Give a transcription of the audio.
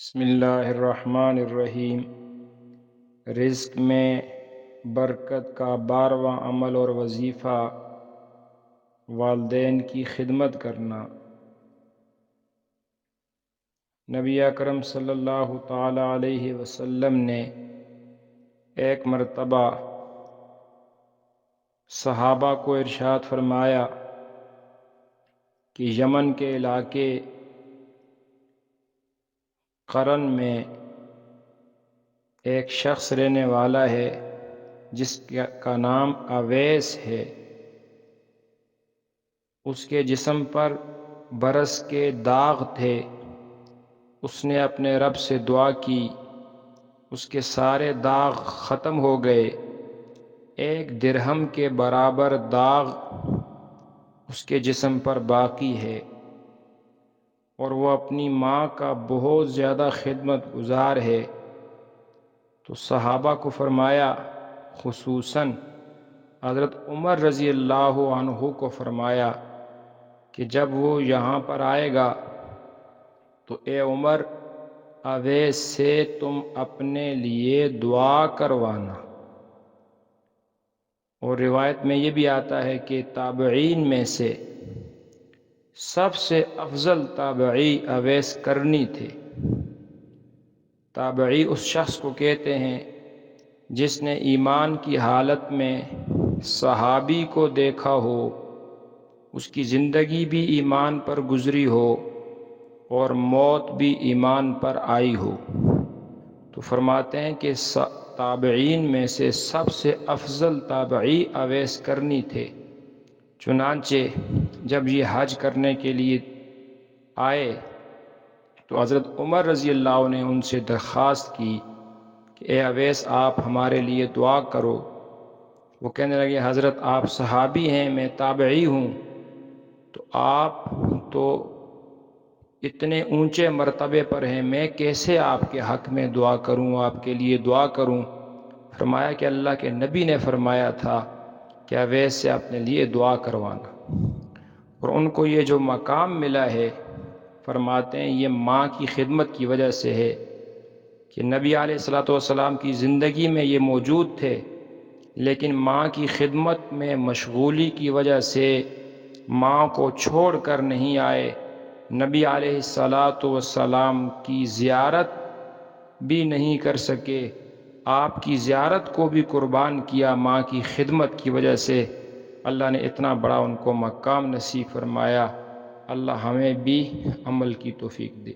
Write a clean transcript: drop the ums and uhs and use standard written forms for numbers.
بسم اللہ الرحمن الرحیم۔ رزق میں برکت کا 12واں عمل اور وظیفہ والدین کی خدمت کرنا۔ نبی اکرم صلی اللہ تعالی علیہ وسلم نے ایک مرتبہ صحابہ کو ارشاد فرمایا کہ یمن کے علاقے قرن میں ایک شخص رہنے والا ہے جس کا نام اویس ہے۔ اس کے جسم پر برس کے داغ تھے۔ اس نے اپنے رب سے دعا کی، اس کے سارے داغ ختم ہو گئے۔ 1 درہم کے برابر داغ اس کے جسم پر باقی ہے، اور وہ اپنی ماں کا بہت زیادہ خدمت گزار ہے۔ تو صحابہ کو فرمایا، خصوصاً حضرت عمر رضی اللہ عنہ کو فرمایا کہ جب وہ یہاں پر آئے گا تو اے عمر، اویس سے تم اپنے لیے دعا کروانا۔ اور روایت میں یہ بھی آتا ہے کہ تابعین میں سے سب سے افضل تابعی اویس کرنی تھے۔ تابعی اس شخص کو کہتے ہیں جس نے ایمان کی حالت میں صحابی کو دیکھا ہو، اس کی زندگی بھی ایمان پر گزری ہو اور موت بھی ایمان پر آئی ہو۔ تو فرماتے ہیں کہ تابعین میں سے سب سے افضل تابعی اویس کرنی تھے۔ چنانچہ جب یہ حج کرنے کے لیے آئے تو حضرت عمر رضی اللہ عنہ نے ان سے درخواست کی کہ اے اویس، آپ ہمارے لیے دعا کرو۔ وہ کہنے لگے، حضرت آپ صحابی ہیں، میں تابعی ہوں، تو آپ تو اتنے اونچے مرتبے پر ہیں، میں کیسے آپ کے حق میں دعا کروں، آپ کے لیے دعا کروں؟ فرمایا کہ اللہ کے نبی نے فرمایا تھا کہ اویس سے اپنے لیے دعا کروانا، اور ان کو یہ جو مقام ملا ہے، فرماتے ہیں یہ ماں کی خدمت کی وجہ سے ہے کہ نبی علیہ الصلوۃ والسلام کی زندگی میں یہ موجود تھے، لیکن ماں کی خدمت میں مشغولی کی وجہ سے ماں کو چھوڑ کر نہیں آئے۔ نبی علیہ الصلوۃ والسلام کی زیارت بھی نہیں کر سکے، آپ کی زیارت کو بھی قربان کیا ماں کی خدمت کی وجہ سے۔ اللہ نے اتنا بڑا ان کو مقام نصیب فرمایا۔ اللہ ہمیں بھی عمل کی توفیق دے۔